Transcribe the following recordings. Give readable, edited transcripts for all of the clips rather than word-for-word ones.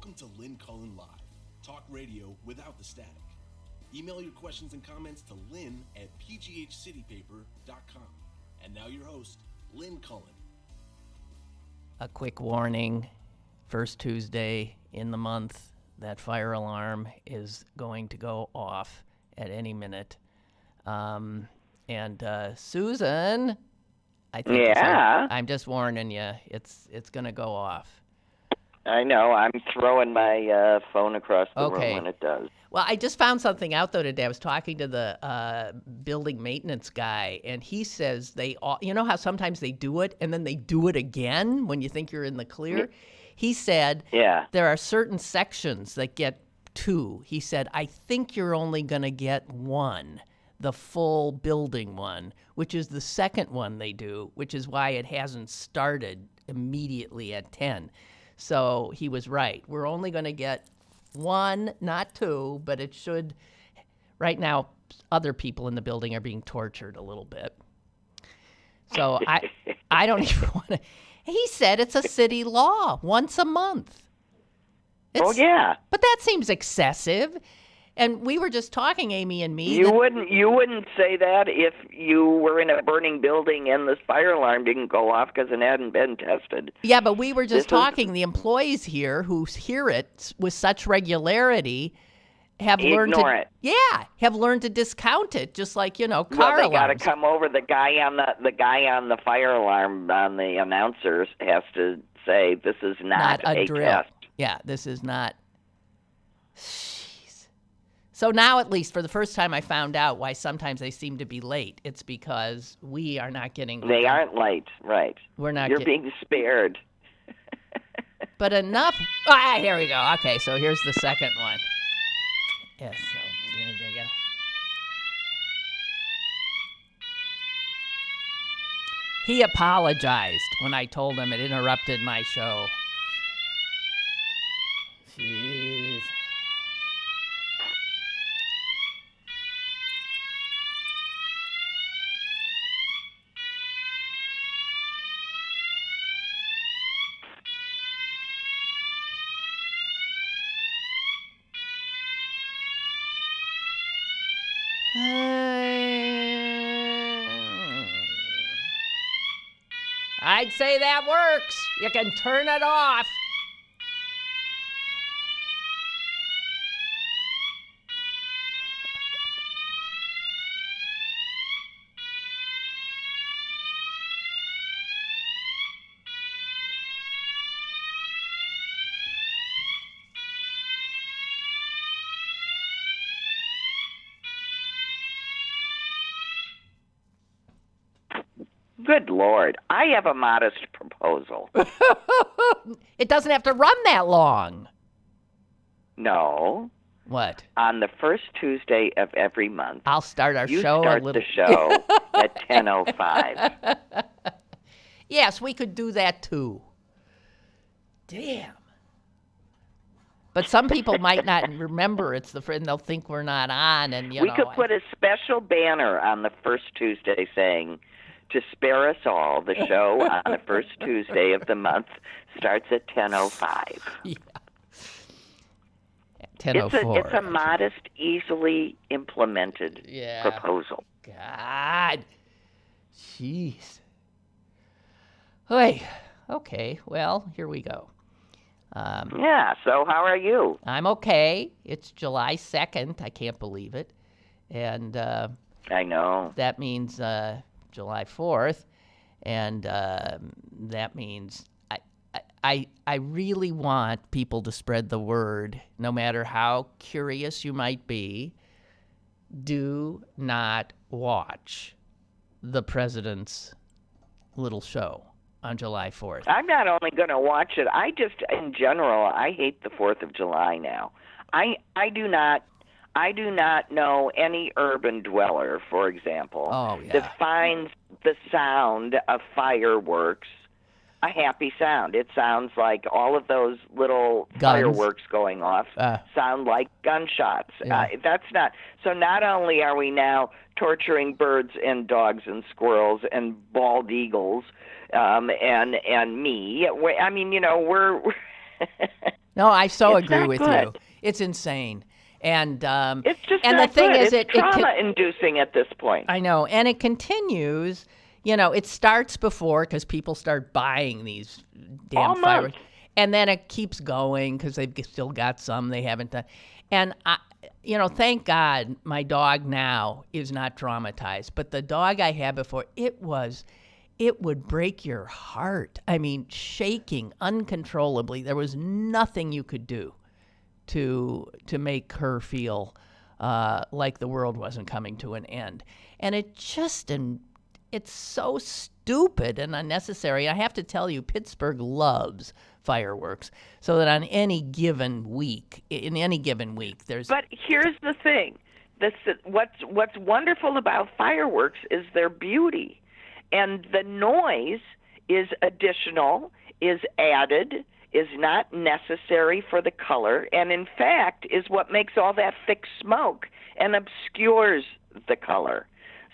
Welcome to Lynn Cullen Live, talk radio without the static. Email your questions and comments to lynn at pghcitypaper.com. And now your host, Lynn Cullen. A quick warning, first Tuesday in the month, that fire alarm is going to go off at any minute. Susan, I think I'm just warning you, it's going to go off. I know. I'm throwing my phone across the room when it does. Well, I just found something out, though, today. I was talking to the building maintenance guy, and he says you know how sometimes they do it, and then they do it again when you think you're in the clear? He said there are certain sections that get 2. He said, I think you're only going to get 1, the full building one, which is the second one they do, which is why it hasn't started immediately at 10. So he was right. We're only going to get 1, not 2, but it should. Right now, other people in the building are being tortured a little bit. So I don't even want to. He said it's a city law, once a month. But that seems excessive. And we were just talking, Amy and me. You wouldn't say that if you were in a burning building and the fire alarm didn't go off because it hadn't been tested. Yeah, but we were just talking. The employees here who hear it with such regularity have learned to discount it, just like car alarms. Well, they got to come over. The guy on the fire alarm on the announcers has to say this is not a drill. Test. Yeah, this is not. So now, at least, for the first time, I found out why sometimes they seem to be late. It's because we are not getting... They aren't late, right. We're not. You're being spared. But enough... here we go. Okay, so here's the second one. Yes, so... He apologized when I told him it interrupted my show. Jeez... I'd say that works. You can turn it off. Good Lord. I have a modest proposal. It doesn't have to run that long. No. What? On the first Tuesday of every month. I'll start our show. You start the show at 10:05. Yes, we could do that too. Damn. But some people might not remember it's the friend. They'll think we're not on. And we could put a special banner on the first Tuesday saying, to spare us all, the show on the first Tuesday of the month starts at 10:05. Yeah. 10:04. It's a modest, easily implemented proposal. God. Jeez. Hey. Okay. Well, here we go. So how are you? I'm okay. It's July 2nd. I can't believe it. And I know. That means July 4th, and that means I really want people to spread the word, no matter how curious you might be. Do not watch the president's little show on July 4th. I'm not only going to watch it, in general, I hate the 4th of July now. I do not know any urban dweller, for example, that finds the sound of fireworks a happy sound. It sounds like all of those little fireworks going off sound like gunshots. That's not. So not only are we now torturing birds and dogs and squirrels and bald eagles and me, we're No, I so It's agree not with good. you. It's insane. And It's just and not the thing good. is, it's trauma-inducing at this point. I know, and it continues. It starts before because people start buying these damn fireworks, and then it keeps going because they've still got some they haven't done. And thank God my dog now is not traumatized, but the dog I had before, it would break your heart. I mean, shaking uncontrollably. There was nothing you could do to make her feel like the world wasn't coming to an end. And it's so stupid and unnecessary. I have to tell you, Pittsburgh loves fireworks, so that in any given week, there's. But here's the thing: what's wonderful about fireworks is their beauty, and the noise is additional, is added, is not necessary for the color, and in fact is what makes all that thick smoke and obscures the color.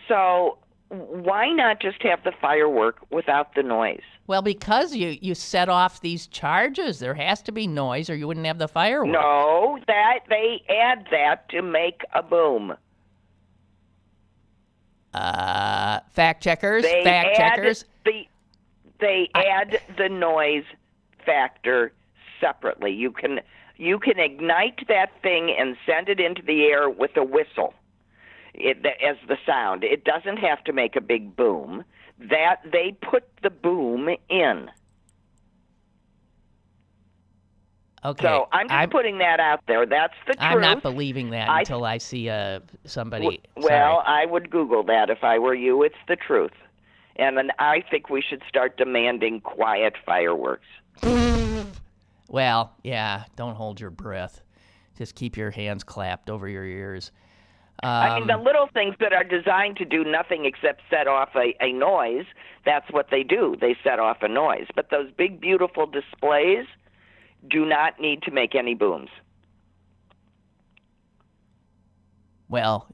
So why not just have the firework without the noise? Well, because you set off these charges. There has to be noise or you wouldn't have the firework. No, that they add that to make a boom. Fact checkers. They add the noise factor separately. You can ignite that thing and send it into the air with a whistle as the sound. It doesn't have to make a big boom. That they put the boom in. Okay. So I'm putting that out there. That's the truth. I'm not believing that until I see somebody. Well, I would Google that if I were you. It's the truth. And then I think we should start demanding quiet fireworks. Well, yeah, don't hold your breath. Just keep your hands clapped over your ears. I mean, the little things that are designed to do nothing except set off a noise, that's what they do. They set off a noise. But those big, beautiful displays do not need to make any booms. Well,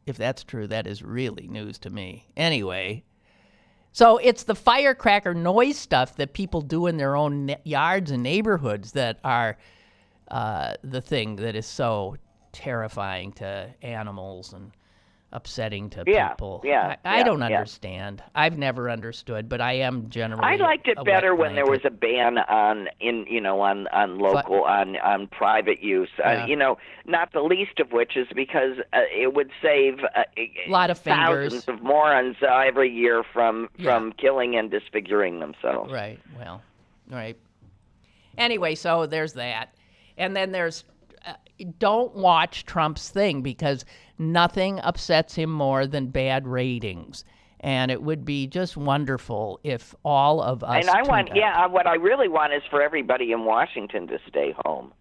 if that's true, that is really news to me. Anyway, so it's the firecracker noise stuff that people do in their own yards and neighborhoods that are the thing that is so terrifying to animals and upsetting to people. I don't understand. I've never understood, but I am generally. I liked it better when there was a ban on private use. Not the least of which is because it would save a lot of thousands of morons every year from killing and disfiguring themselves. Right. Well. Right. Anyway, so there's that, and then there's. Don't watch Trump's thing because nothing upsets him more than bad ratings. And it would be just wonderful if all of us. And what I really want is for everybody in Washington to stay home.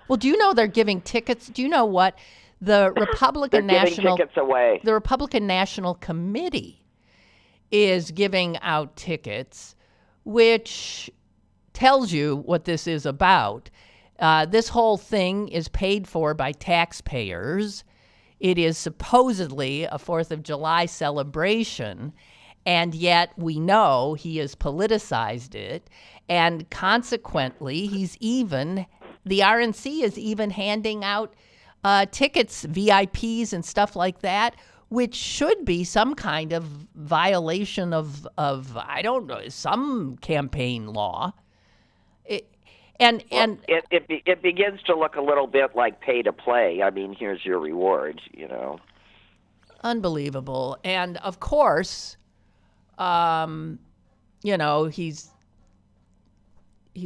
Well, do you know they're giving tickets? Do you know what the Republican National tickets away? The Republican National Committee is giving out tickets, which tells you what this is about. This whole thing is paid for by taxpayers. It is supposedly a 4th of July celebration, and yet we know he has politicized it, and consequently, the RNC is even handing out tickets, VIPs and stuff like that, which should be some kind of violation of I don't know, some campaign law. It begins to look a little bit like pay to play. I mean, here's your reward, Unbelievable. And of course, he's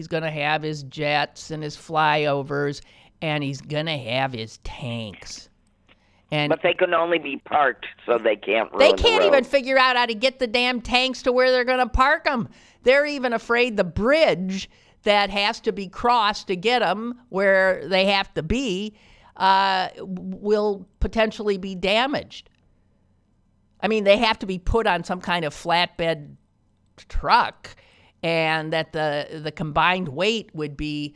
going to have his jets and his flyovers, and he's going to have his tanks. But they can only be parked, so they can't ruin They can't the road. even figure out how to get the damn tanks to where they're going to park them. They're even afraid the bridge that has to be crossed to get them where they have to be will potentially be damaged. I mean, they have to be put on some kind of flatbed truck, and that the combined weight would be,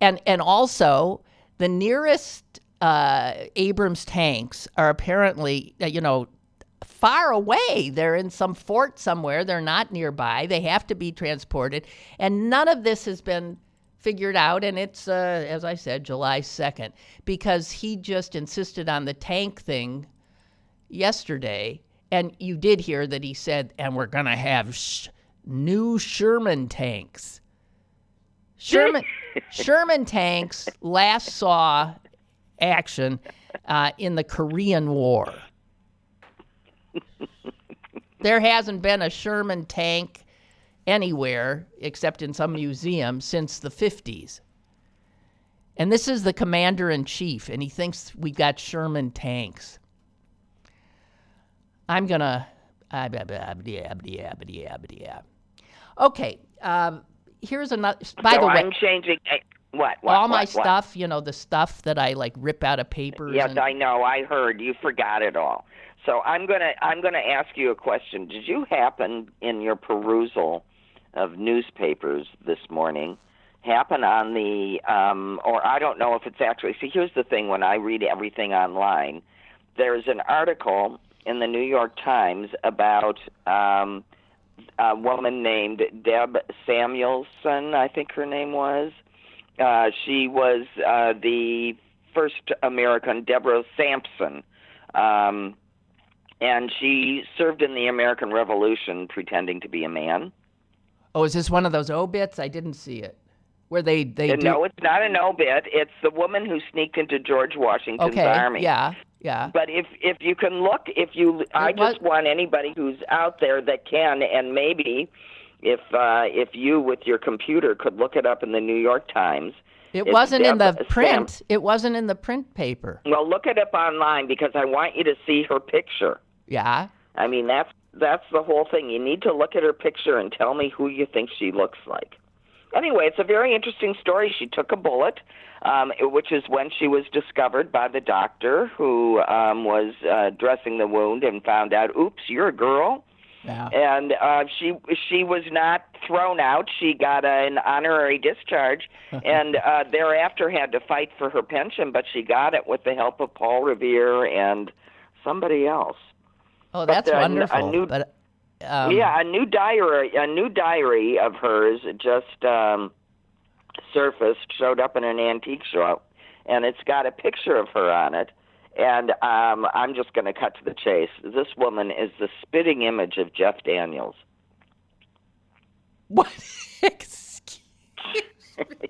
and also the nearest Abrams tanks are apparently, far away. They're in some fort somewhere. They're not nearby. They have to be transported. And none of this has been figured out, and it's, as I said, July 2nd, because he just insisted on the tank thing yesterday, and you did hear that he said, and we're going to have new Sherman tanks. Sherman tanks last saw action in the Korean War. There hasn't been a Sherman tank anywhere except in some museum since the 50s. And this is the commander-in-chief, and he thinks we got Sherman tanks. I'm going to... Okay, here's another... By the way... I'm changing... What? All my stuff, the stuff that I, rip out of papers. Yes, I know. I heard. You forgot it all. So I'm gonna ask you a question. Did you happen, in your perusal of newspapers this morning, happen on the... or I don't know if it's actually... See, here's the thing. When I read everything online, there's an article in the New York Times about a woman named Deborah Sampson, I think her name was. She was the first American, Deborah Sampson, and she served in the American Revolution pretending to be a man. Oh, is this one of those obits? I didn't see it. Where they do... No, it's not an obit. It's the woman who sneaked into George Washington's army. Yeah. But if you can look, I just want anybody who's out there that can, and maybe if you with your computer could look it up in the New York Times. It wasn't in the print. It wasn't in the print paper. Well, look it up online because I want you to see her picture. Yeah. I mean, that's the whole thing. You need to look at her picture and tell me who you think she looks like. Anyway, it's a very interesting story. She took a bullet, which is when she was discovered by the doctor who was dressing the wound and found out, oops, you're a girl. Yeah. And she was not thrown out. She got an honorary discharge, and thereafter had to fight for her pension, but she got it with the help of Paul Revere and somebody else. Oh, that's wonderful. A new diary of hers just surfaced, showed up in an antique shop, and it's got a picture of her on it. And I'm just going to cut to the chase. This woman is the spitting image of Jeff Daniels. What? Excuse me.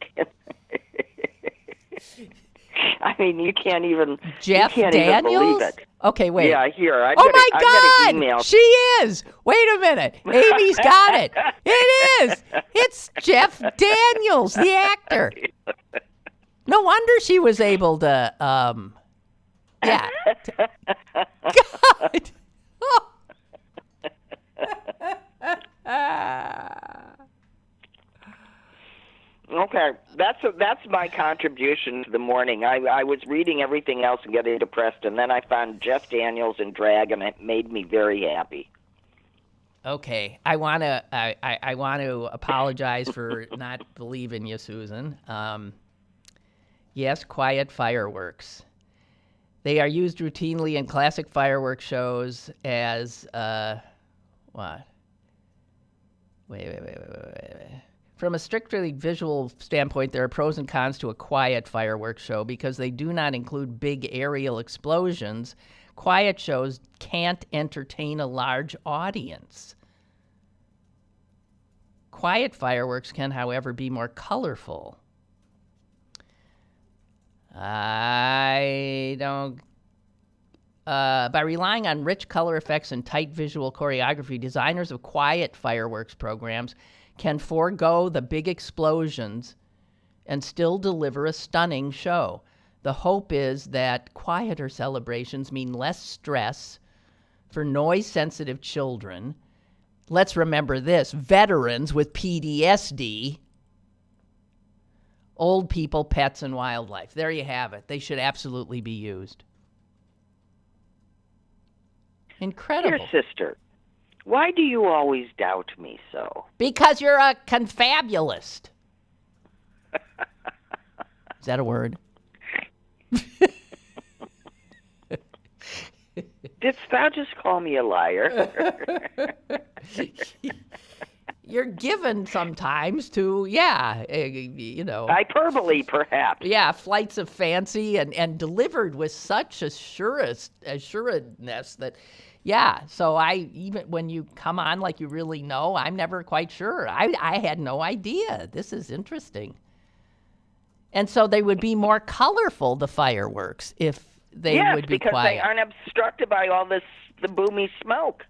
I mean, you can't even. Jeff Daniels? Even believe it. Okay, wait. Yeah, here. Oh my God! She is. Wait a minute. Amy's got it. It is. It's Jeff Daniels, the actor. No wonder she was able to. Yeah. God. Oh. Okay, that's my contribution to the morning. I was reading everything else and getting depressed, and then I found Jeff Daniels in drag, and it made me very happy. Okay, I want to apologize for not believing you, Susan. Yes, quiet fireworks. They are used routinely in classic fireworks shows as what? Wait. From a strictly visual standpoint, there are pros and cons to a quiet fireworks show because they do not include big aerial explosions. Quiet shows can't entertain a large audience. Quiet fireworks can, however, be more colorful. I don't... by relying on rich color effects and tight visual choreography, designers of quiet fireworks programs can forego the big explosions and still deliver a stunning show. The hope is that quieter celebrations mean less stress for noise-sensitive children. Let's remember this: veterans with PTSD, old people, pets, and wildlife. There you have it. They should absolutely be used. Incredible. Dear sister, why do you always doubt me so? Because you're a confabulist. Is that a word? Didst thou just call me a liar? you're given sometimes to, hyperbole, perhaps. Yeah, flights of fancy and delivered with such assuredness that, so even when you come on like you really know, I'm never quite sure. I had no idea. This is interesting. And so they would be more colorful, the fireworks, if they would be quiet. Yes, because they aren't obstructed by all the boomy smoke.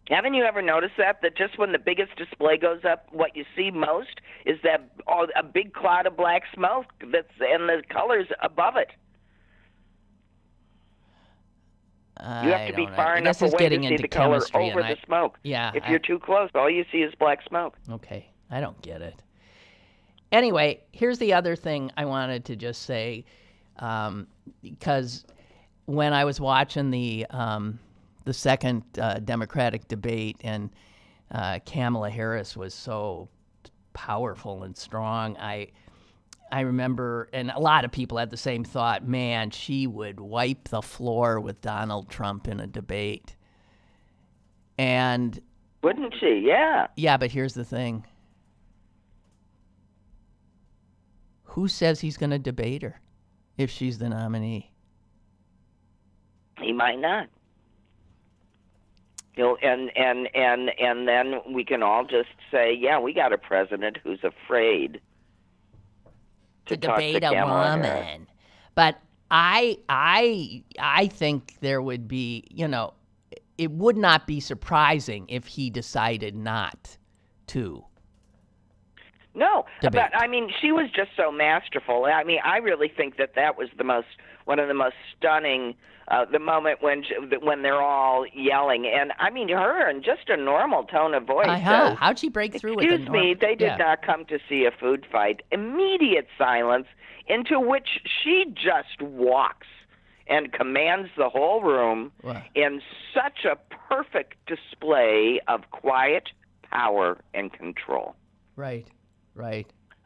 Haven't you ever noticed that just when the biggest display goes up, what you see most is that a big cloud of black smoke and the colors above it? You have to be far enough away to see the color over the smoke. Yeah. If you're too close, all you see is black smoke. Okay, I don't get it. Anyway, here's the other thing I wanted to just say, because when I was watching the second Democratic debate and Kamala Harris was so powerful and strong, I remember, and a lot of people had the same thought, man, she would wipe the floor with Donald Trump in a debate. And wouldn't she? Yeah. Yeah, but here's the thing. Who says he's going to debate her if she's the nominee? He might not. And then we can all just say, yeah, we got a president who's afraid to debate a woman. But I think there would be, it would not be surprising if he decided not to. No, debate. But I mean, she was just so masterful. I mean, I really think that was one of the most stunning. The moment when they're all yelling, and I mean, her in just a normal tone of voice. Says, how'd she break through? Excuse me, they did not come to see a food fight. Immediate silence, into which she just walks and commands the whole room in such a perfect display of quiet power and control. Right.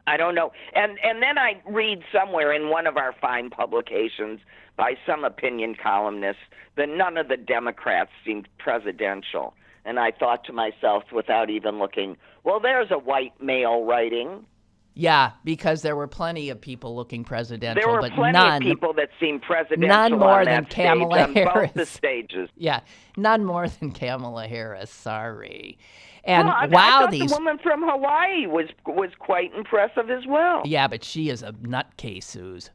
I don't know. And then I read somewhere in one of our fine publications by some opinion columnist that none of the Democrats seemed presidential. And I thought to myself, without even looking, well, there's a white male writing. Yeah, because there were plenty of people looking presidential, there were but plenty none, of people that seemed presidential none more on than that Kamala stage, Harris. on both the stages. Yeah, none more than Kamala Harris. Sorry. And I thought the woman from Hawaii was quite impressive as well. Yeah, but she is a nutcase, Suze.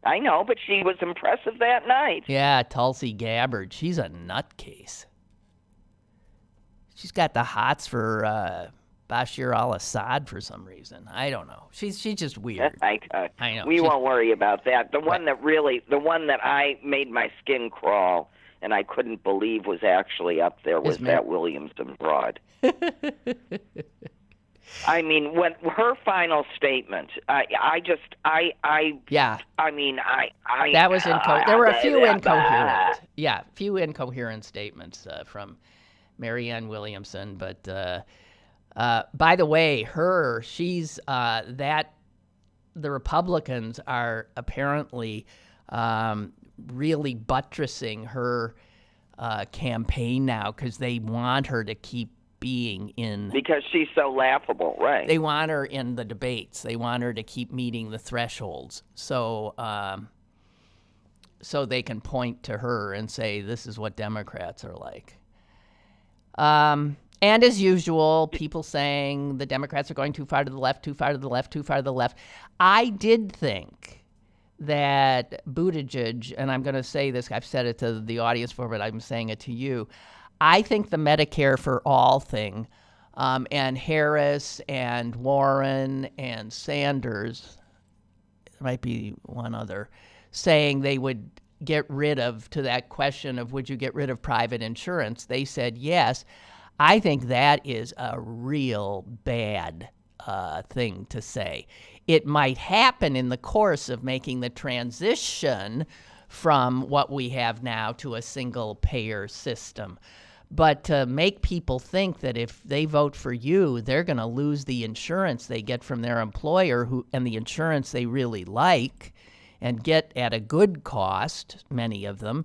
I know, but she was impressive that night. Yeah, Tulsi Gabbard. She's a nutcase. She's got the hots for Bashar al-Assad for some reason. I don't know. She's just weird. I know. We won't worry about that. The one that I made my skin crawl and I couldn't believe was actually up there was that Williamson broad. I mean, when her final statement, that was there were a few incoherent, few incoherent statements from Marianne Williamson. But by the way, she's the Republicans are apparently really buttressing her campaign now because they want her to keep being in, because she's so laughable, right? They want her in the debates. They want her to keep meeting the thresholds, so they can point to her and say, "This is what Democrats are like." And as usual, people saying the Democrats are going too far to the left, too far to the left, too far to the left. I did think that Buttigieg, and I'm going to say this, I've said it to the audience before, but I'm saying it to you. I think the Medicare for All thing, and Harris and Warren and Sanders, there might be one other, saying they would get rid of, to that question of would you get rid of private insurance, they said yes. I think that is a real bad thing to say. It might happen in the course of making the transition from what we have now to a single payer system. But to make people think that if they vote for you, they're going to lose the insurance they get from their employer and the insurance they really like and get at a good cost, many of them,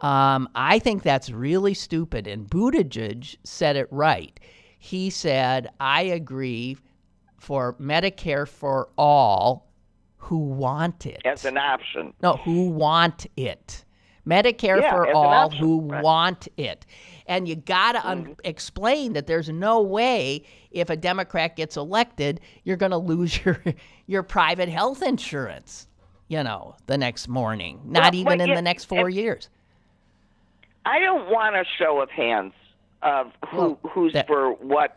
I think that's really stupid. And Buttigieg said it right. He said, I agree for Medicare for all who want it. As an option. No, who want it. Medicare for all who want it. And you got to explain that there's no way if a Democrat gets elected, you're going to lose your private health insurance, the next morning, not even in the next 4 years. I don't want a show of hands of who's for what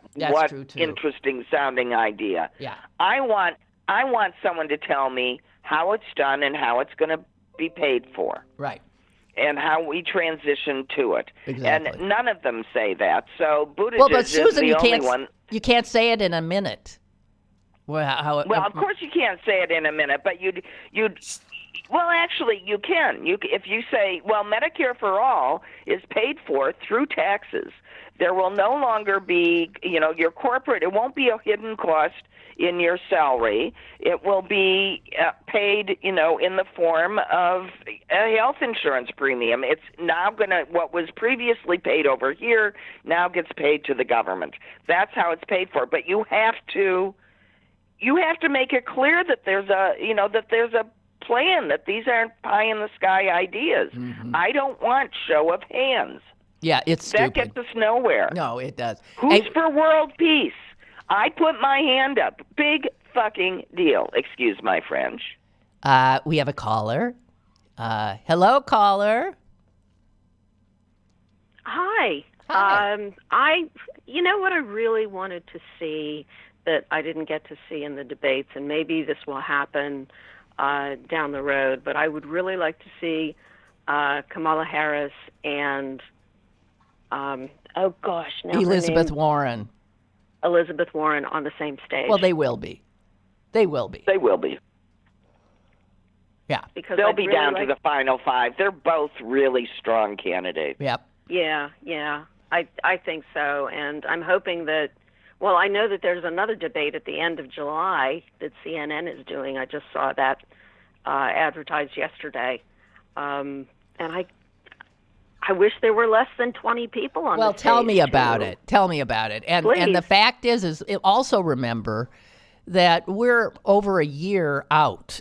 interesting sounding idea. Yeah. I want someone to tell me how it's done and how it's going to be paid for. Right. And how we transition to it. Exactly. And none of them say that. So Buttigieg but Susan, is the only one. You can't say it in a minute. Well, of course you can't say it in a minute, but you'd. Well, actually, you can. If you say, well, Medicare for all is paid for through taxes. There will no longer be, your corporate. It won't be a hidden cost in your salary. It will be paid, in the form of a health insurance premium. It's now what was previously paid over here now gets paid to the government. That's how it's paid for. But you have to make it clear that there's a plan, that these aren't pie in the sky ideas. Mm-hmm. I don't want show of hands. Yeah, it's stupid. That gets us nowhere. No, it does. Who's for world peace? I put my hand up. Big fucking deal. Excuse my French. We have a caller. Hello, caller. Hi. What I really wanted to see that I didn't get to see in the debates, and maybe this will happen down the road, but I would really like to see Kamala Harris and Elizabeth Warren. Elizabeth Warren on the same stage. Well, they will be. They will be. Yeah. Because they'll be down to the final five. They're both really strong candidates. Yep. Yeah. I think so, and I'm hoping that. Well, I know that there's another debate at the end of July that CNN is doing. I just saw that advertised yesterday, and I wish there were less than 20 people on. Well, the tell stage me about it. Tell me about it. And the fact is also remember that we're over a year out.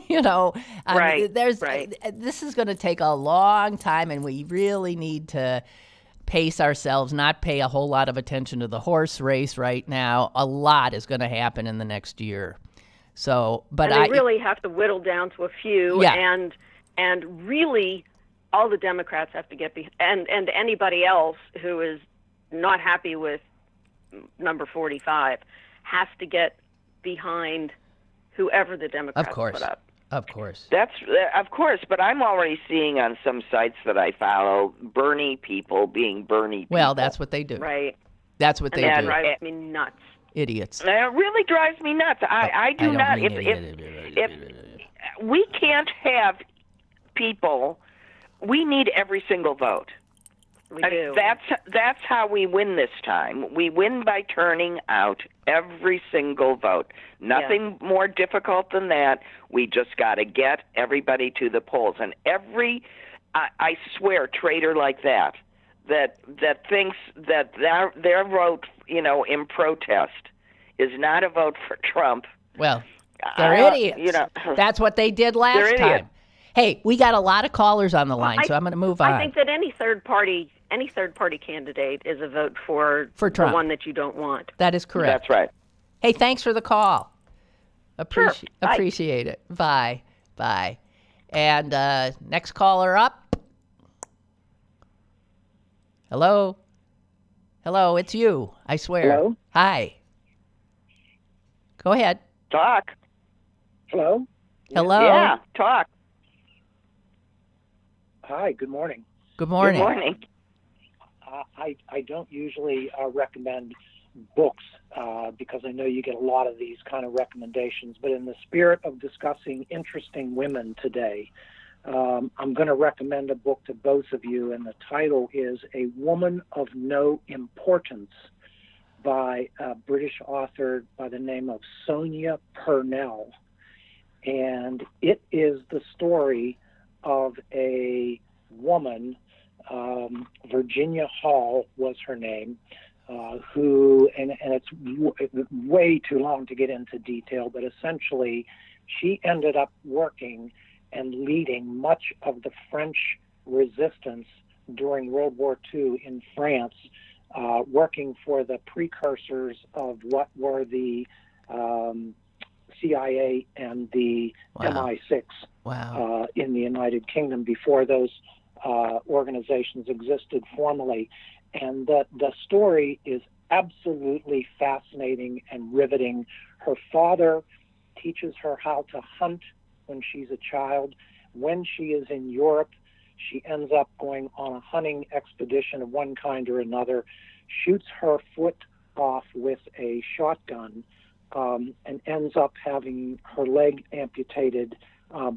Right. This is going to take a long time, and we really need to pace ourselves, not pay a whole lot of attention to the horse race right now. A lot is going to happen in the next year. So, but they really have to whittle down to a few, and really all the Democrats have to get and anybody else who is not happy with number 45 has to get behind whoever the Democrats put up. Of course. Of course, but I'm already seeing on some sites that I follow Bernie people being Bernie people. Well, that's what they do. Right. That's what they do. That drives me nuts. Idiots. It really drives me nuts. I do not. If we can't have people, we need every single vote. We do. That's how we win this time. We win by turning out every single vote. Nothing more difficult than that. We just got to get everybody to the polls. And I swear, traitor like that thinks that their vote, in protest is not a vote for Trump. Well, they're idiots. That's what they did last time. Hey, we got a lot of callers on the line, so I'm going to move on. I think that any third party candidate is a vote for Trump. The one that you don't want. That is correct. That's right. Hey, thanks for the call. Sure. Appreciate it. Bye. And next caller up. Hello, it's you. I swear. Hello? Hi. Go ahead. Talk. Hello? Yeah, talk. Hi, good morning. Good morning. Good morning. I don't usually recommend books because I know you get a lot of these kind of recommendations, but in the spirit of discussing interesting women today, I'm going to recommend a book to both of you, and the title is A Woman of No Importance by a British author by the name of Sonia Purnell. And it is the story of a woman Virginia Hall was her name, who, and it's way too long to get into detail, but essentially she ended up working and leading much of the French resistance during World War II in France, working for the precursors of what were the CIA and the MI6 in the United Kingdom before those organizations existed formally. And the story is absolutely fascinating and riveting. Her father teaches her how to hunt when she's a child. When she is in Europe, she ends up going on a hunting expedition of one kind or another, shoots her foot off with a shotgun, and ends up having her leg amputated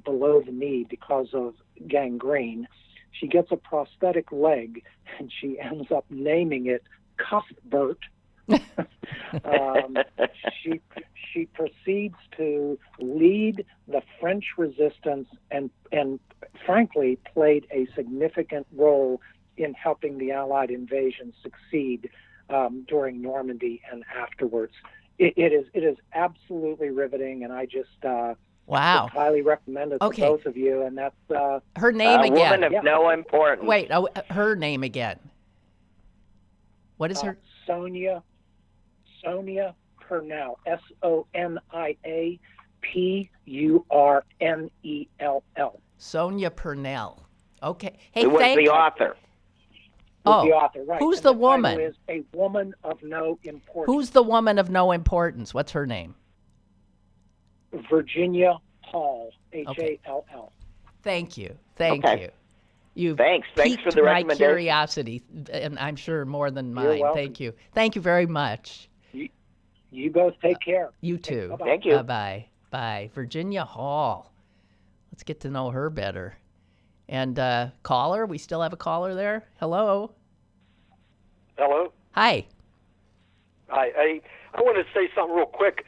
below the knee because of gangrene. She gets a prosthetic leg, and she ends up naming it Cuthbert. She proceeds to lead the French resistance and frankly played a significant role in helping the Allied invasion succeed during Normandy and afterwards. It is absolutely riveting, and I just highly recommend it to both of you. And that's her name again. Woman of no importance. Wait, her name again. What is her? Sonia Purnell. SONIA PURNELL. Sonia Purnell. Okay. Hey, who was the author? The author, right. Who's and the title woman? Is A Woman of No Importance. Who's the woman of no importance? What's her name? Virginia Hall. HALL. Thank you. Thanks for the my recommendation. curiosity, and I'm sure more than mine. Thank you. Thank you very much. You both take care. You too. Bye-bye. Thank you. Bye. Virginia Hall. Let's get to know her better. And caller, we still have a caller there. Hello. Hello. Hi. I want to say something real quick.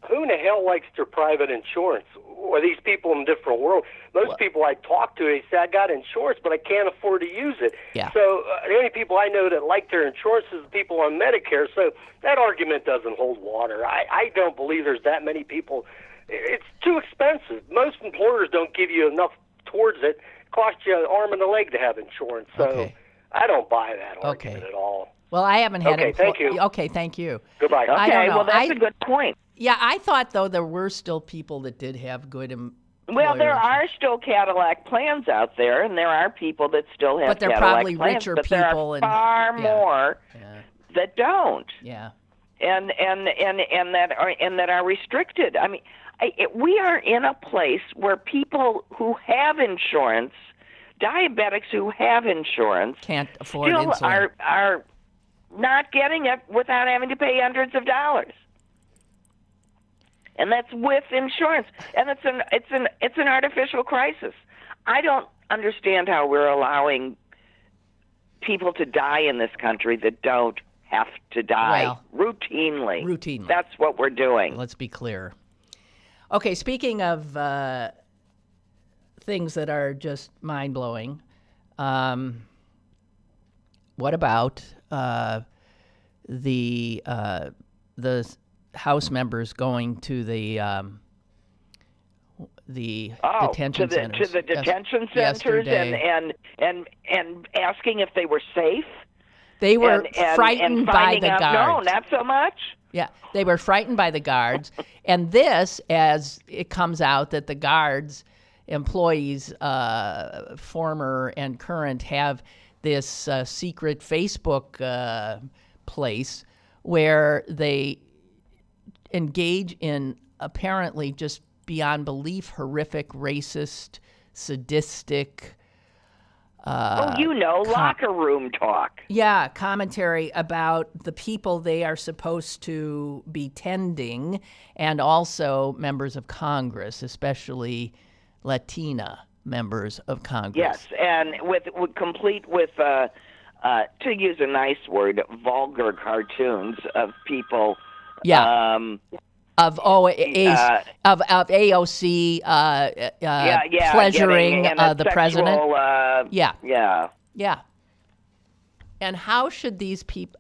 Who in the hell likes their private insurance? Or these people in different worlds? Most people I talk to, they say, I got insurance, but I can't afford to use it. Yeah. So the only people I know that like their insurance is the people on Medicare. So that argument doesn't hold water. I don't believe there's that many people. It's too expensive. Most employers don't give you enough towards it. It costs you an arm and a leg to have insurance. So I don't buy that argument at all. Well, I haven't had it. Thank you. Okay, thank you. Goodbye. Okay, I don't know. well, that's a good point. Yeah, I thought, though, there were still people that did have good Well, there are still Cadillac plans out there, and there are people that still have Cadillac plans. But they're probably richer but people. There are far more that don't. Yeah. And that are restricted. I mean, we are in a place where people who have insurance, diabetics who have insurance, can't afford still insulin. are not getting it without having to pay hundreds of dollars. And that's with insurance, and it's an artificial crisis. I don't understand how we're allowing people to die in this country that don't have to die routinely. Routinely. That's what we're doing. Let's be clear. Okay, speaking of things that are just mind-blowing, what about the House members going to the detention centers? To the detention centers and asking if they were safe? They were frightened by the guards. No, not so much. Yeah, they were frightened by the guards. And this, as it comes out that the guards, employees, former and current, have this secret Facebook place where they engage in apparently just beyond belief horrific, racist, sadistic locker room talk. Yeah, commentary about the people they are supposed to be tending, and also members of Congress, especially Latina members of Congress. Yes, and complete with, to use a nice word, vulgar cartoons of people. Yeah. Of AOC pleasuring the sexual, president. Yeah. And how should these people,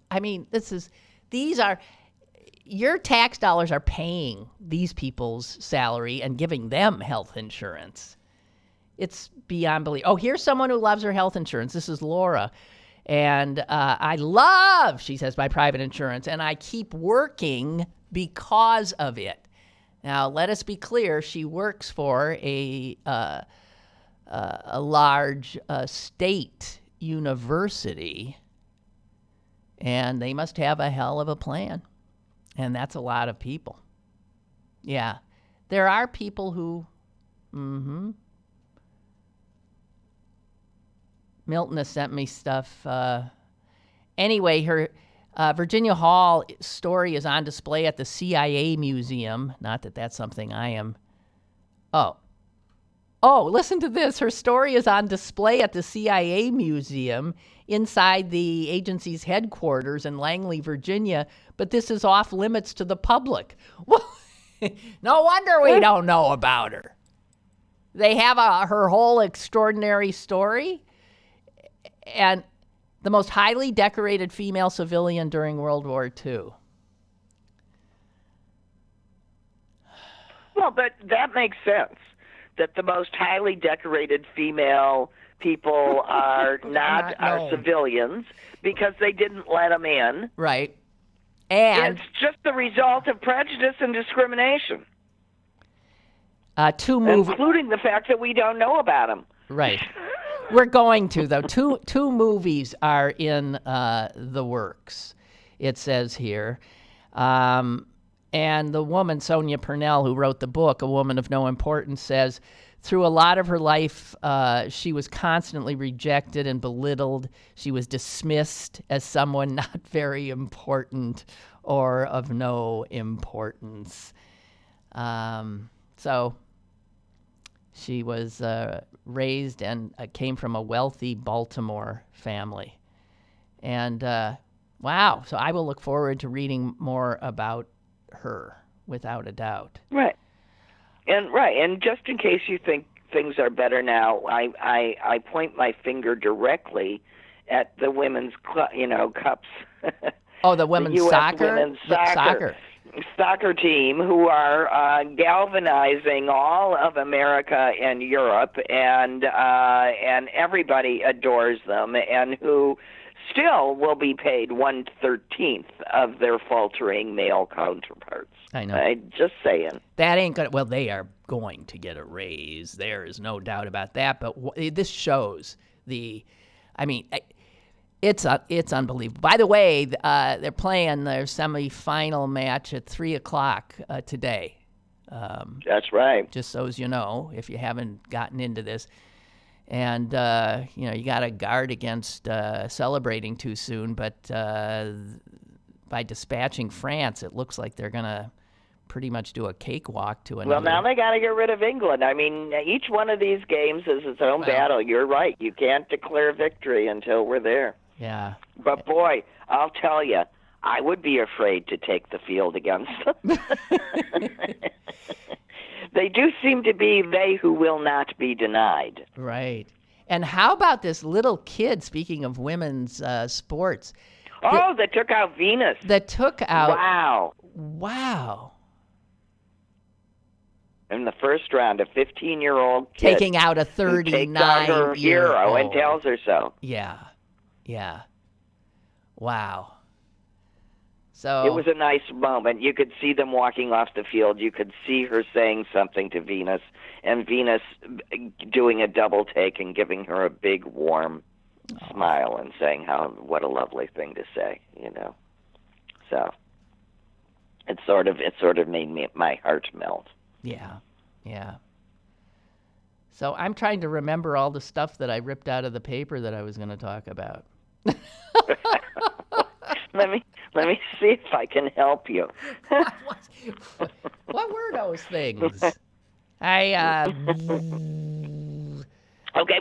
your tax dollars are paying these people's salary and giving them health insurance. It's beyond belief. Oh, here's someone who loves her health insurance. This is Laura. And I love, she says, my private insurance, and I keep working because of it. Now, let us be clear. She works for a large state university, and they must have a hell of a plan. And that's a lot of people. Yeah. There are people who, Milton has sent me stuff. Anyway, her Virginia Hall story is on display at the CIA Museum. Not that that's something I am. Oh, listen to this. Her story is on display at the CIA Museum inside the agency's headquarters in Langley, Virginia, but this is off limits to the public. Well, no wonder we don't know about her. They have her whole extraordinary story, and the most highly decorated female civilian during World War II. Well, but that makes sense. That the most highly decorated female people are not civilians because they didn't let them in. Right. And it's just the result of prejudice and discrimination. Including the fact that we don't know about them. Right. We're going to, though. Two movies are in the works, it says here. And the woman, Sonia Purnell, who wrote the book, A Woman of No Importance, says, through a lot of her life, she was constantly rejected and belittled. She was dismissed as someone not very important or of no importance. So she was raised and came from a wealthy Baltimore family. And wow, so I will look forward to reading more about her, without a doubt. Right. And just in case you think things are better now, I point my finger directly at the women's cups. Oh, the women's soccer? Soccer team, who are galvanizing all of America and Europe, and everybody adores them, and who still will be paid 1/13 of their faltering male counterparts. I know. Just saying. That ain't gonna. Well, they are going to get a raise. There is no doubt about that. But this shows the. I mean, it's unbelievable. By the way, they're playing their semifinal match at 3:00 today. That's right. Just so as you know, if you haven't gotten into this. And, you got to guard against celebrating too soon. But by dispatching France, it looks like they're going to pretty much do a cakewalk to another. Well, now they got to get rid of England. I mean, each one of these games is its own battle. You're right. You can't declare victory until we're there. Yeah. But, boy, I'll tell you, I would be afraid to take the field against them. They do seem to be they who will not be denied. Right. And how about this little kid, speaking of women's sports? That took out Venus. Wow. In the first round, a 15-year-old kid. Taking out a 39-year-old. Takes out her hero and tells her so. Yeah. Wow. So it was a nice moment. You could see them walking off the field. You could see her saying something to Venus, and Venus doing a double take and giving her a big, warm smile and saying what a lovely thing to say, So it sort of made my heart melt. Yeah. So I'm trying to remember all the stuff that I ripped out of the paper that I was going to talk about. Let me see if I can help you. What were those things? Okay,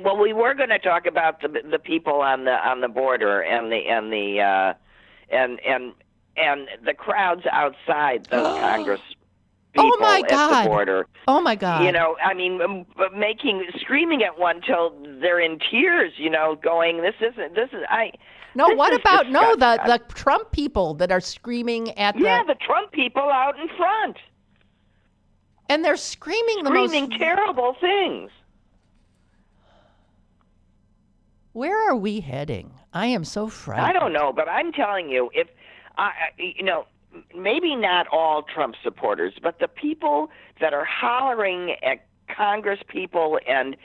well, we were going to talk about the people on the border and the crowds outside those Congress people at the border. Oh my God! You know, I mean, screaming at one till they're in tears. You know, going, "This is." No, this what is about disgusting. the Trump people that are screaming at the Trump people out in front, and they're screaming terrible things. Where are we heading? I am so frightened. I don't know, but I'm telling you, if maybe not all Trump supporters, but the people that are hollering at Congress people and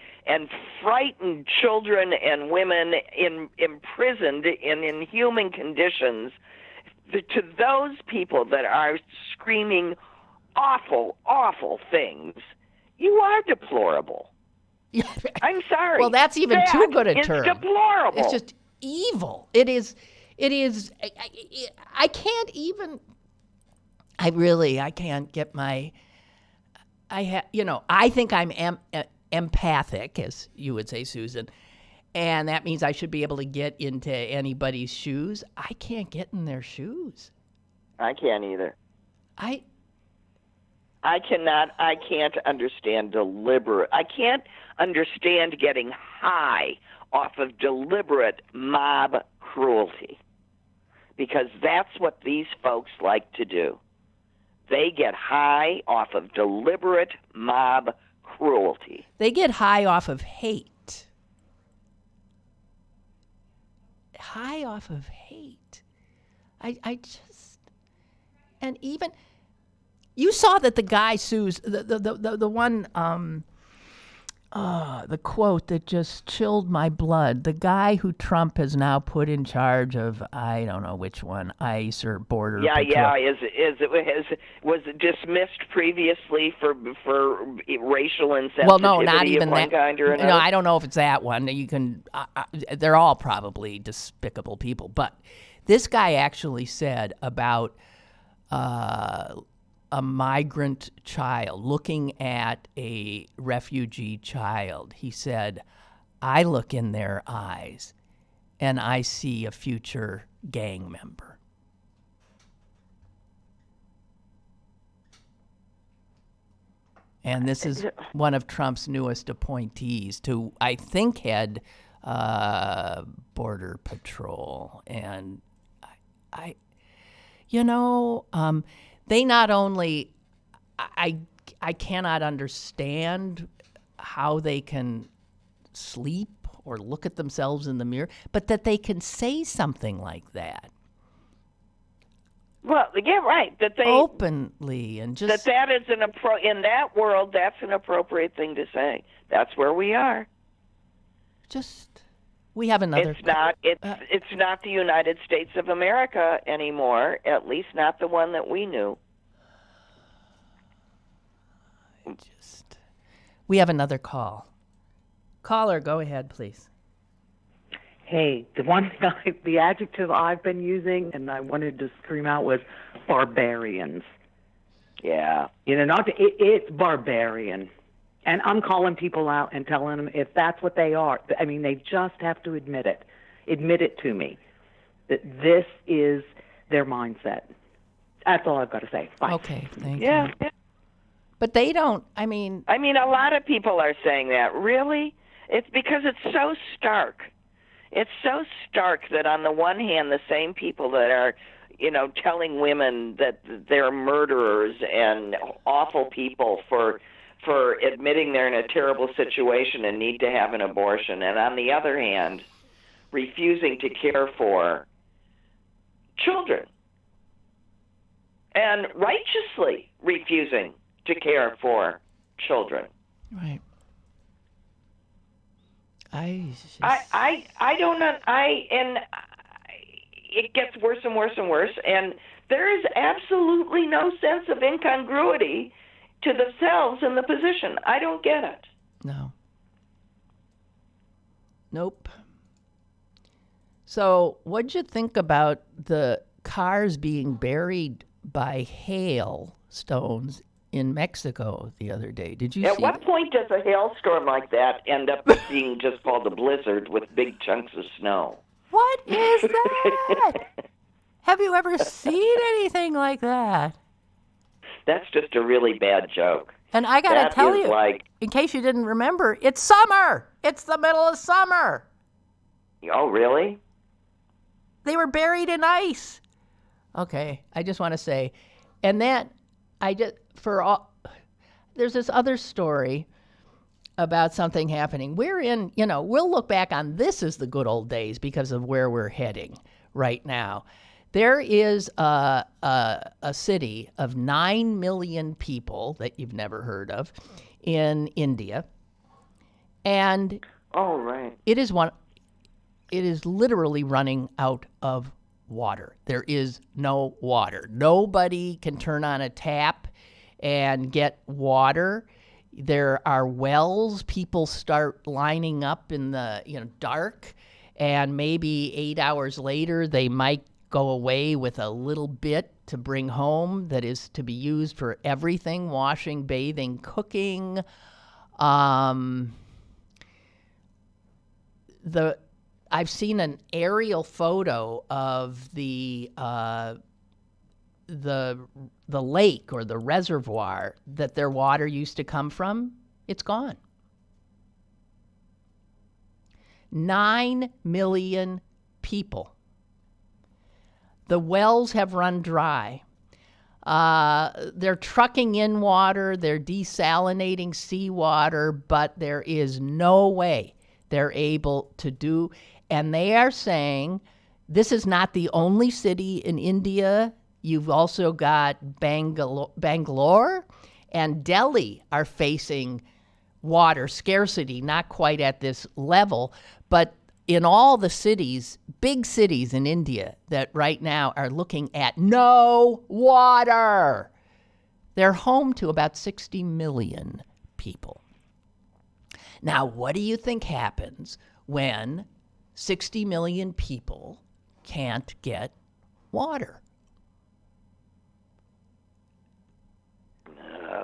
frightened children and women imprisoned in inhuman conditions, to those people that are screaming awful, awful things, you are deplorable. I'm sorry. Well, that's even too good a term. It's deplorable. It's just evil. It is. I can't even. I can't get my. I think I'm empathic, as you would say, Susan, and that means I should be able to get into anybody's shoes. I can't get in their shoes. I can't either. I can't understand I can't understand getting high off of deliberate mob cruelty, because that's what these folks like to do. They get high off of deliberate mob cruelty. They get high off of hate. High off of hate. I just, and even, you saw that the guy sues, the one, the quote that just chilled my blood. The guy who Trump has now put in charge of, I don't know which one, ICE or Border Patrol. Was dismissed previously for racial insensitivity well, no, not even of one that. kind or another? No, I don't know if it's that one. You can, they're all probably despicable people. But this guy actually said about a migrant child looking at a refugee child. He said, I look in their eyes and I see a future gang member. And this is one of Trump's newest appointees to, I think, head Border Patrol. And they not only, I cannot understand how they can sleep or look at themselves in the mirror, but that they can say something like that. Well, yeah, right. That they openly and just that is in that world, that's an appropriate thing to say. That's where we are. We have another. It's not the United States of America anymore. At least not the one that we knew. We have another call. Caller, go ahead, please. Hey, the adjective I've been using and I wanted to scream out was barbarians. Yeah. It's barbarian. And I'm calling people out and telling them if that's what they are. I mean, they just have to admit it. Admit it to me that this is their mindset. That's all I've got to say. Bye. Okay, thank you. Yeah. But they don't, I mean, a lot of people are saying that. Really? It's because it's so stark. It's so stark that on the one hand, the same people that are, telling women that they're murderers and awful people for admitting they're in a terrible situation and need to have an abortion, and on the other hand, refusing to care for children and righteously refusing to care for children. Right. I don't know. It gets worse and worse and worse, and there is absolutely no sense of incongruity to themselves in the position. I don't get it. No. Nope. So, what'd you think about the cars being buried by hailstones in Mexico the other day? Did you see At what point does a hailstorm like that end up being just called a blizzard with big chunks of snow? What is that? Have you ever seen anything like that? That's just a really bad joke. And I got to tell you, like, in case you didn't remember, it's summer. It's the middle of summer. Oh, really? They were buried in ice. Okay, I just want to say, and then there's this other story about something happening. We'll look back on this as the good old days because of where we're heading right now. There is a city of 9 million people that you've never heard of in India. And it is literally running out of water. There is no water. Nobody can turn on a tap and get water. There are wells. People start lining up in the dark, and maybe 8 hours later they might go away with a little bit to bring home that is to be used for everything: washing, bathing, cooking. I've seen an aerial photo of the lake or the reservoir that their water used to come from. It's gone. 9 million people. The wells have run dry. They're trucking in water. They're desalinating seawater, but there is no way they're able to do. And they are saying this is not the only city in India. You've also got Bangalore and Delhi are facing water scarcity, not quite at this level, but in all the cities, big cities in India that right now are looking at no water. They're home to about 60 million people. Now, what do you think happens when 60 million people can't get water?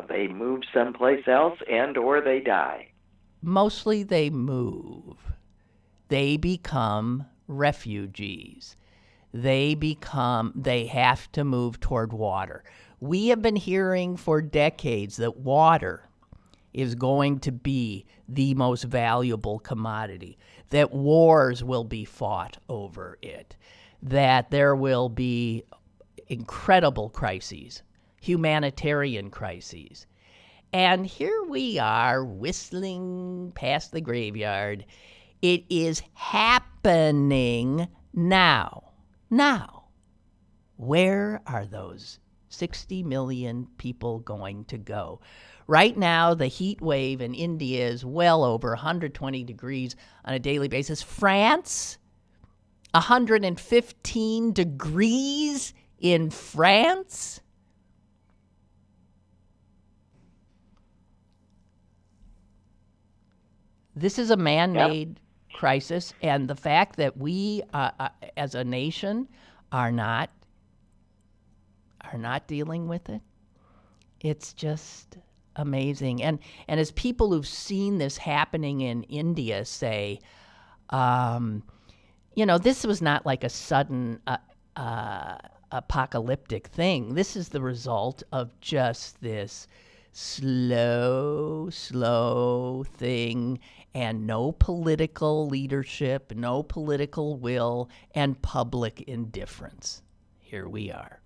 They move someplace else or they die. Mostly they move. They become refugees. They have to move toward water. We have been hearing for decades that water is going to be the most valuable commodity, that wars will be fought over it, that there will be incredible crises, humanitarian crises. And here we are whistling past the graveyard. It is happening now. Now, where are those 60 million people going to go? Right now, the heat wave in India is well over 120 degrees on a daily basis. France, 115 degrees in France. This is a man-made crisis, and the fact that we, as a nation, are not dealing with it, it's just amazing. And as people who've seen this happening in India say, this was not like a sudden apocalyptic thing. This is the result of just this slow thing, and no political leadership, no political will, and public indifference. Here we are.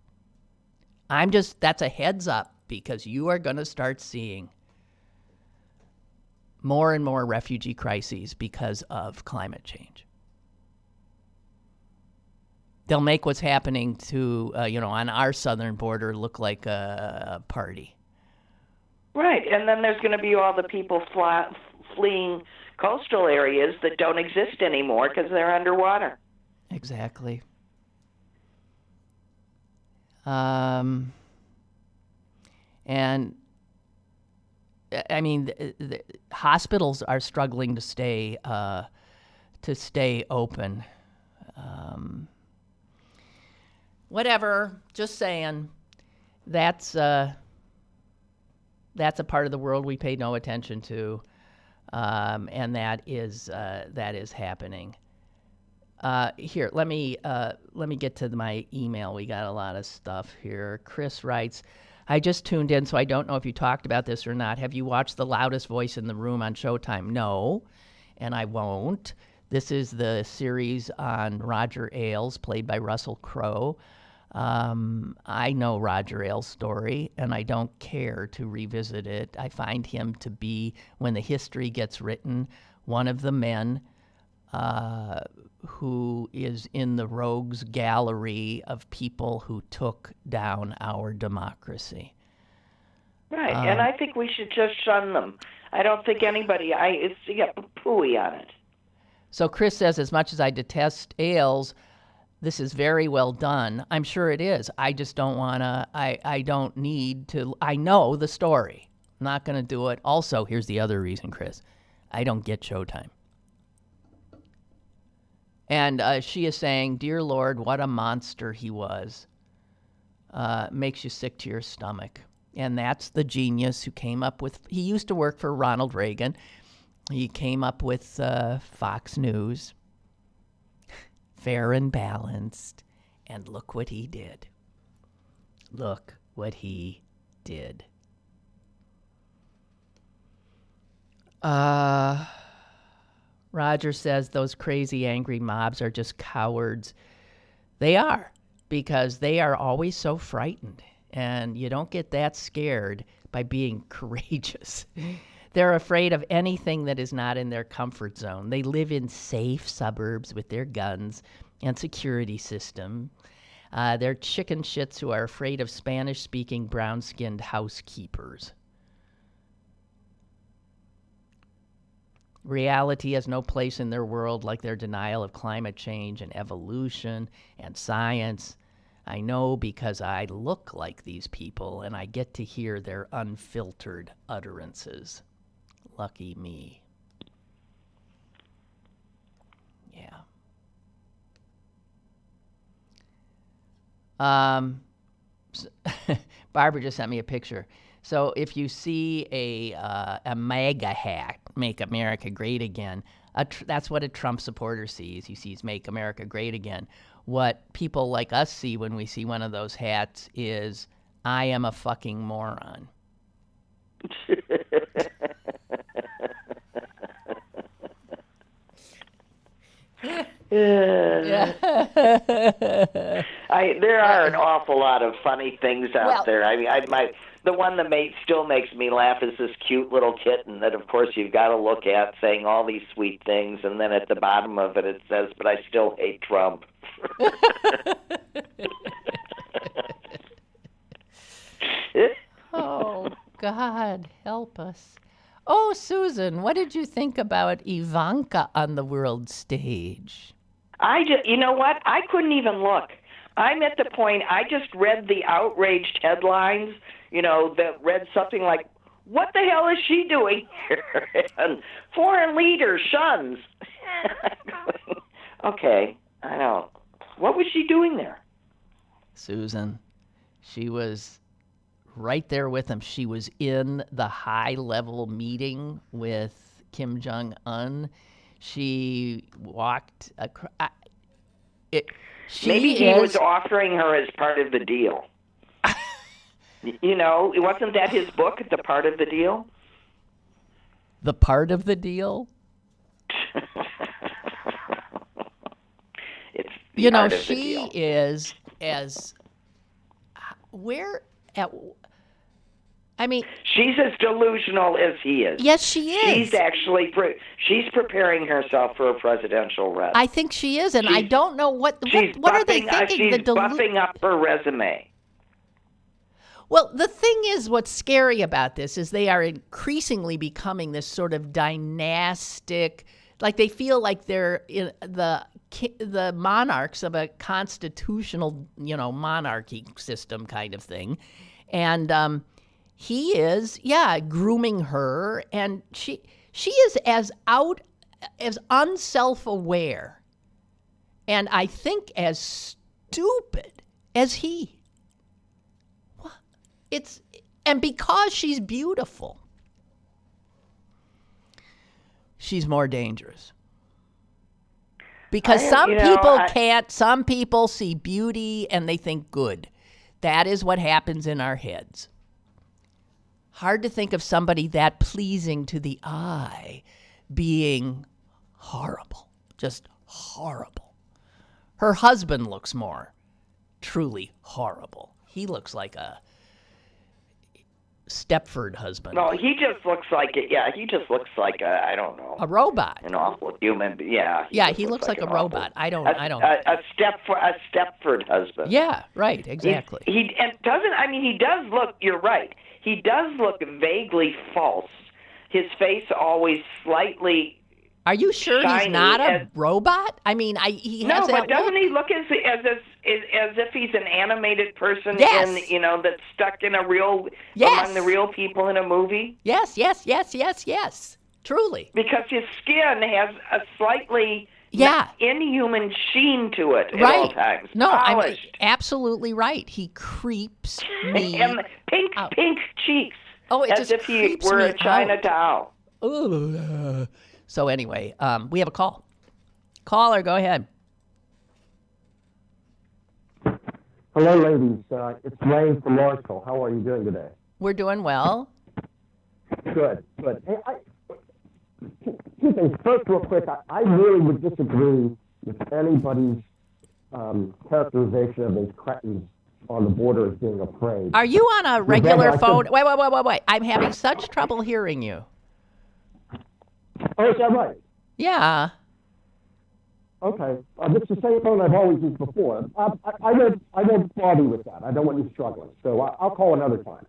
That's a heads up, because you are going to start seeing more and more refugee crises because of climate change. They'll make what's happening to, on our southern border look like a party. Right, and then there's going to be all the people fleeing coastal areas that don't exist anymore because they're underwater. Exactly. And I mean, the hospitals are struggling to stay open. Whatever. Just saying. That's a part of the world we pay no attention to, and that is happening. Here, let me get to my email. We got a lot of stuff here. Chris writes, I just tuned in, so I don't know if you talked about this or not. Have you watched The Loudest Voice in the Room on Showtime? No, and I won't. This is the series on Roger Ailes, played by Russell Crowe. I know Roger Ailes' story, and I don't care to revisit it. I find him to be, when the history gets written, one of the men who is in the rogues gallery of people who took down our democracy. Right, and I think we should just shun them. I don't think anybody, it's pooey on it. So Chris says, as much as I detest Ailes, this is very well done. I'm sure it is. I just don't want to, I don't need to, I know the story. I'm not going to do it. Also, here's the other reason, Chris. I don't get Showtime. And she is saying, dear Lord, what a monster he was. Makes you sick to your stomach. And that's the genius who came up with, he used to work for Ronald Reagan. He came up with Fox News. Fair and balanced. And look what he did. Look what he did. Roger says those crazy, angry mobs are just cowards. They are, because they are always so frightened. And you don't get that scared by being courageous. They're afraid of anything that is not in their comfort zone. They live in safe suburbs with their guns and security system. They're chicken shits who are afraid of Spanish-speaking, brown-skinned housekeepers. Reality has no place in their world like their denial of climate change and evolution and science. I know because I look like these people and I get to hear their unfiltered utterances. Lucky me. Yeah. Barbara just sent me a picture. So if you see a MAGA hat, Make America Great Again, that's what a Trump supporter sees. He sees Make America Great Again. What people like us see when we see one of those hats is, I am a fucking moron. There are an awful lot of funny things out there. I mean, the one that still makes me laugh is this cute little kitten that, of course, you've got to look at, saying all these sweet things, and then at the bottom of it, it says, "But I still hate Trump." Oh, God, help us. Oh, Susan, what did you think about Ivanka on the world stage? You know what? I couldn't even look. I'm at the point, I just read the outraged headlines, that read something like, what the hell is she doing here? And foreign leader shuns. Okay, I don't. What was she doing there? Susan, she was right there with him. She was in the high-level meeting with Kim Jong-un. She walked Maybe he was offering her as part of the deal. Wasn't that his book, The Part of the Deal? The Part of the Deal? It's she is as she's as delusional as he is. Yes, she is. She's actually she's preparing herself for a presidential run. I think she is, and I don't know what are they thinking? She's buffing up her resume. Well, the thing is, what's scary about this is they are increasingly becoming this sort of dynastic, like they feel like they're in the monarchs of a constitutional, monarchy system kind of thing, and he is, grooming her, and she is as unself-aware, and I think as stupid as he. And because she's beautiful, she's more dangerous. Because some people see beauty and they think good. That is what happens in our heads. hard to think of somebody that pleasing to the eye being horrible, just horrible. Her husband looks more truly horrible. He looks like a Stepford husband. No, he just looks like it. Yeah, he just looks like I don't know, a robot, an awful human. Yeah. He looks like a robot. I don't. A Stepford husband. Yeah, right. Exactly. He doesn't. I mean, he does look. You're right. He does look vaguely false. His face always slightly. Are you sure he's not a robot? I mean, he has that. No, but doesn't he look as if he's an animated person that's stuck in a real among the real people in a movie? Yes. Truly. Because his skin has a slightly inhuman sheen to it at all times. No, I'm absolutely right. He creeps me and pink cheeks. Oh, it as just if he were a China doll. Ooh. So anyway, we have a call. Caller, go ahead. Hello, ladies. It's Ray from Lawrenceville. How are you doing today? We're doing well. Good. Hey, two things. First, real quick, I really would disagree with anybody's characterization of those cretins on the border as being afraid. Are you on a regular phone? Wait. I'm having such trouble hearing you. Oh, is that right? Yeah. Okay. This is the same phone I've always used before. I won't bother you with that. I don't want you struggling. So I'll call another time.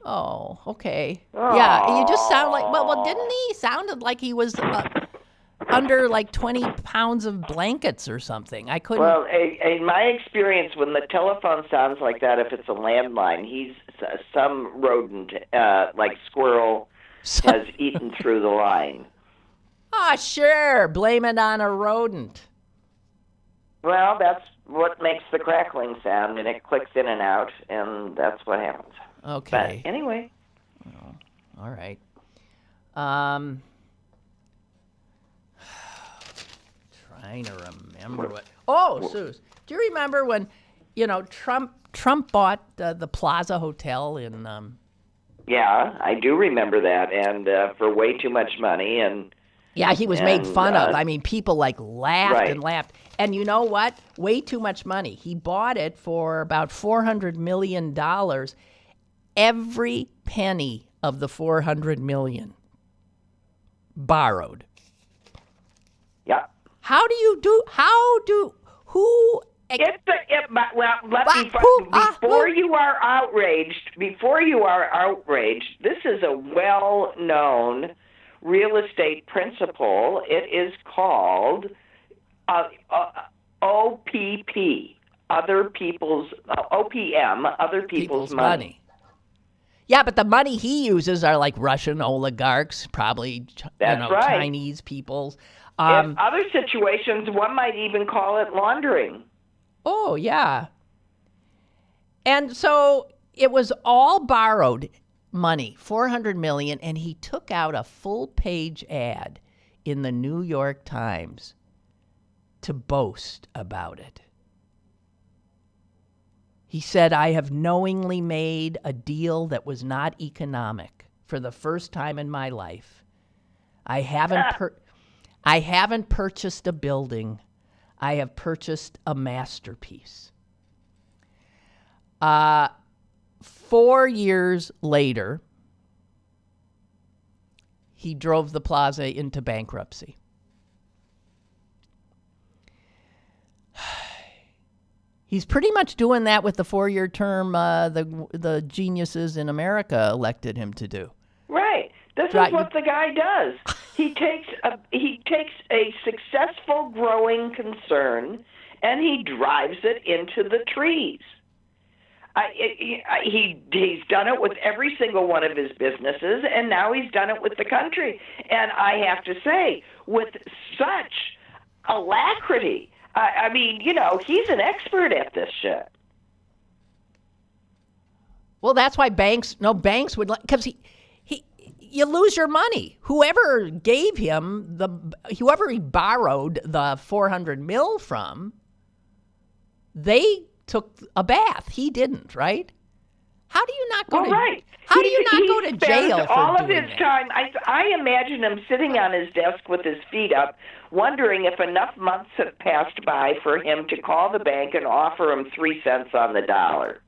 Oh, okay. Yeah, you just sound like, well, didn't he? Sounded like he was under like 20 pounds of blankets or something. I couldn't. Well, in my experience, when the telephone sounds like that, if it's a landline, he's some rodent, like squirrel, has eaten through the line. Ah, sure. Blame it on a rodent. Well, that's what makes the crackling sound, and it clicks in and out, and that's what happens. Okay. But anyway. Oh, all right. Trying to remember what. Oh, Suze, do you remember when, Trump bought the Plaza Hotel in? Yeah, I do remember that, and for way too much money, and. Yeah, he was made fun of. I mean, people laughed and laughed. And you know what? Way too much money. He bought it for about $400 million. Every penny of the $400 million borrowed. Yeah. Before you are outraged, this is a well-known real estate principle. It is called OPP, OPM, other people's money. Yeah, but the money he uses are like Russian oligarchs, probably Chinese peoples. In other situations, one might even call it laundering. Oh, yeah. And so it was all borrowed money, $400 million, and he took out a full-page ad in the New York Times to boast about it. He said, "I have knowingly made a deal that was not economic for the first time in my life. I haven't purchased a building. I have purchased a masterpiece." 4 years later, he drove the Plaza into bankruptcy. He's pretty much doing that with the 4-year term the geniuses in America elected him to do. Right. This is what the guy does. He takes a successful growing concern and he drives it into the trees. He's done it with every single one of his businesses, and now he's done it with the country. And I have to say, with such alacrity, I mean, he's an expert at this shit. Well, that's why banks would, because you lose your money. Whoever he borrowed the $400 million from, they took a bath. He didn't, right? How do you not go to right. How do you not go to jail for all of doing his that? time. I imagine him sitting on his desk with his feet up, wondering if enough months have passed by for him to call the bank and offer him 3 cents on the dollar.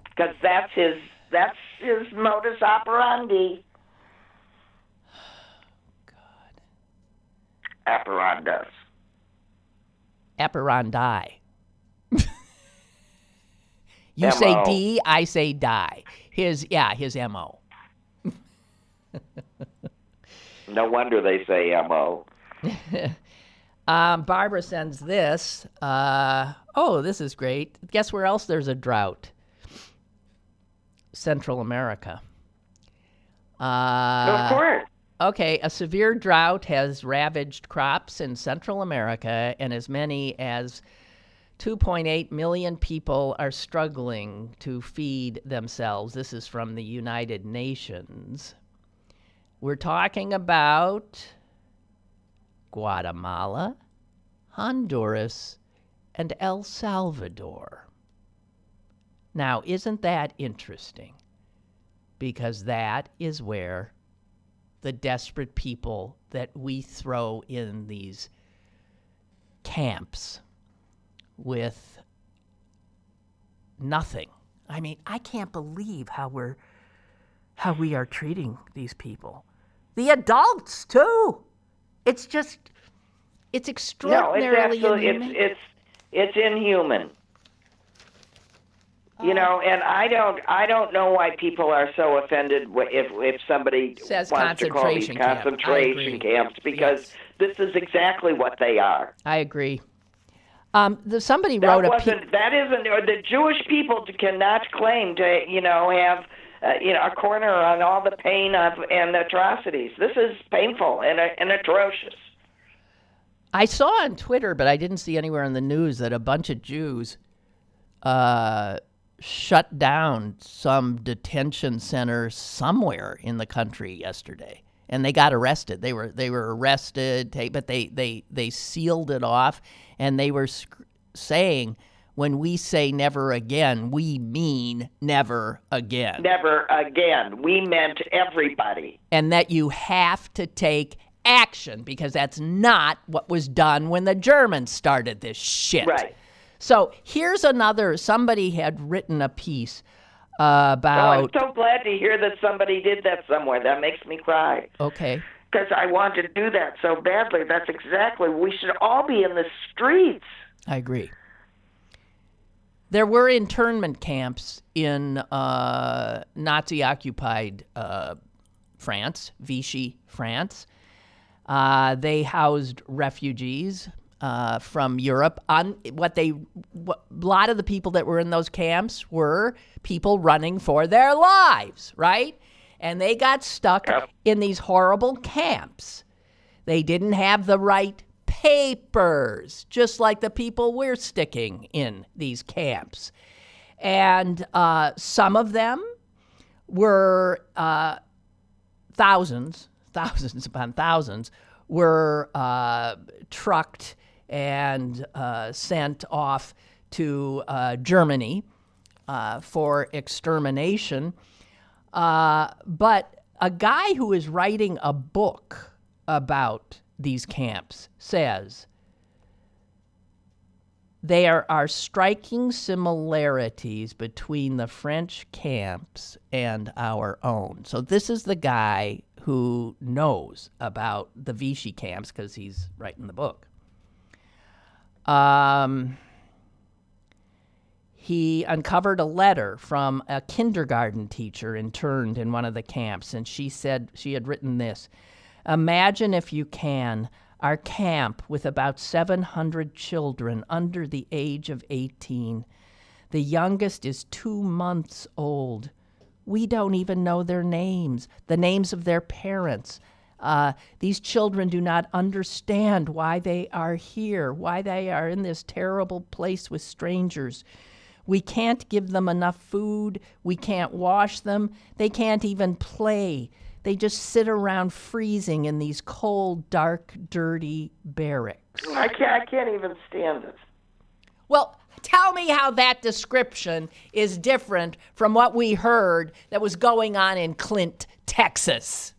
Because that's his modus operandi. God. Operandus. Apparandi. You M-O. say D, I say die. His MO. No wonder they say M-O. Barbara sends this. This is great. Guess where else there's a drought? Central America. Of course. Okay, a severe drought has ravaged crops in Central America, and as many as 2.8 million people are struggling to feed themselves. This is from the United Nations. We're talking about Guatemala, Honduras, and El Salvador. Now, isn't that interesting? Because that is where the desperate people that we throw in these camps with nothing. I mean, I can't believe how we are treating these people. The adults too. It's extraordinarily inhuman. It's inhuman. And I don't know why people are so offended if somebody says wants to call these concentration camps, because this is exactly what they are. I agree. Somebody wrote the Jewish people cannot claim to have a corner on all the pain and atrocities. This is painful and atrocious. I saw on Twitter, but I didn't see anywhere in the news, that a bunch of Jews shut down some detention center somewhere in the country yesterday, and they got arrested. They were arrested, but they sealed it off, and they were saying, when we say never again, we mean never again. Never again. We meant everybody. And that you have to take action, because that's not what was done when the Germans started this shit. Right. So here's somebody had written a piece about... I'm so glad to hear that somebody did that somewhere. That makes me cry. Okay. Because I want to do that so badly. That's exactly, we should all be in the streets. I agree. There were internment camps in Nazi-occupied France, Vichy, France. They housed refugees from Europe. A lot of the people that were in those camps were people running for their lives, right? And they got stuck in these horrible camps. They didn't have the right papers, just like the people we're sticking in these camps. And some of them were thousands upon thousands, were trucked and sent off to Germany for extermination. But a guy who is writing a book about these camps says there are striking similarities between the French camps and our own. So this is the guy who knows about the Vichy camps because he's writing the book. He uncovered a letter from a kindergarten teacher interned in one of the camps, and she said she had written this: "Imagine, if you can, our camp with about 700 children under the age of 18. The youngest is 2 months old. We don't even know their names, the names of their parents. These children do not understand why they are here, why they are in this terrible place with strangers. We can't give them enough food. We can't wash them. They can't even play. They just sit around freezing in these cold, dark, dirty barracks." I can't even stand this. Well, tell me how that description is different from what we heard that was going on in Clint, Texas.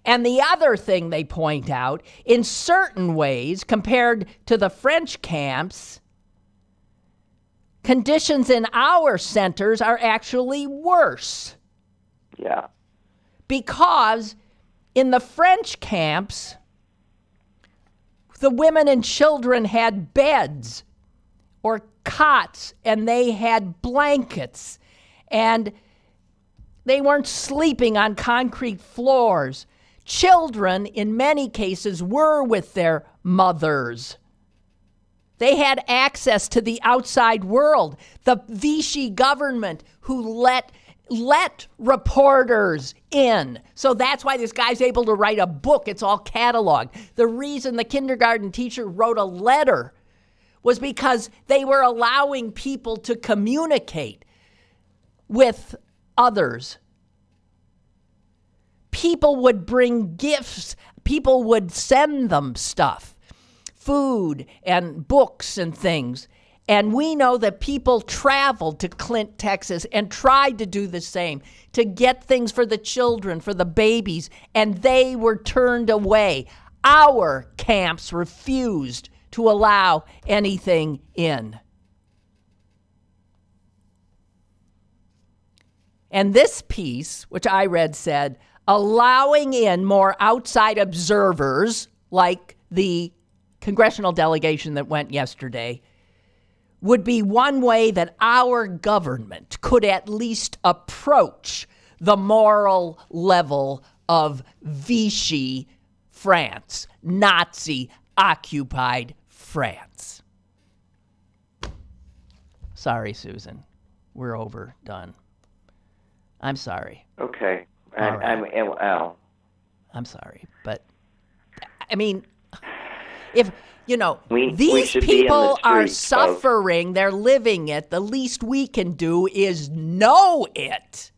And the other thing they point out, in certain ways, compared to the French camps, conditions in our centers are actually worse. Yeah. Because in the French camps, the women and children had beds or cots, and they had blankets, and they weren't sleeping on concrete floors. Children, in many cases, were with their mothers. They had access to the outside world. The Vichy government who let reporters in. So that's why this guy's able to write a book. It's all cataloged. The reason the kindergarten teacher wrote a letter was because they were allowing people to communicate with others. People would bring gifts. People would send them stuff, food and books and things. And we know that people traveled to Clint, Texas, and tried to do the same, to get things for the children, for the babies, and they were turned away. Our camps refused to allow anything in. And this piece, which I read, said, allowing in more outside observers, like the congressional delegation that went yesterday, would be one way that our government could at least approach the moral level of Vichy France, Nazi-occupied France. Sorry, Susan. We're overdone. I'm sorry. Okay. Right. I'm sorry. But, I mean, if... these people are suffering, they're living it. The least we can do is know it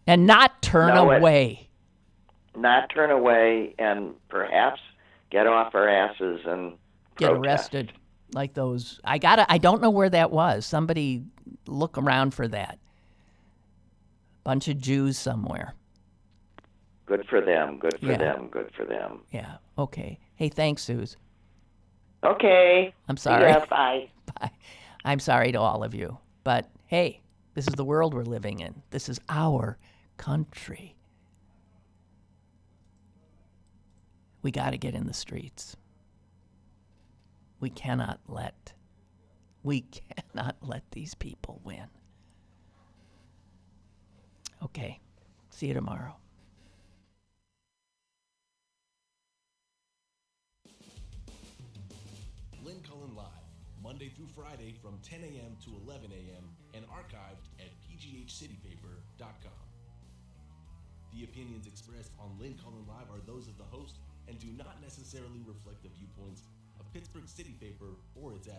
and not turn away. Not turn away and perhaps get off our asses and get arrested like those. I don't know where that was. Somebody look around for that. Bunch of Jews somewhere. Good for them. Good for them. Yeah. Okay. Hey, thanks, Suze. Okay. I'm sorry. Yeah, bye. Bye. I'm sorry to all of you. But, hey, this is the world we're living in. This is our country. We got to get in the streets. We cannot let these people win. Okay. See you tomorrow. Lynn Cullen Live, Monday through Friday from 10 a.m. to 11 a.m. and archived at pghcitypaper.com. The opinions expressed on Lynn Cullen Live are those of the host and do not necessarily reflect the viewpoints of Pittsburgh City Paper or its advertisers.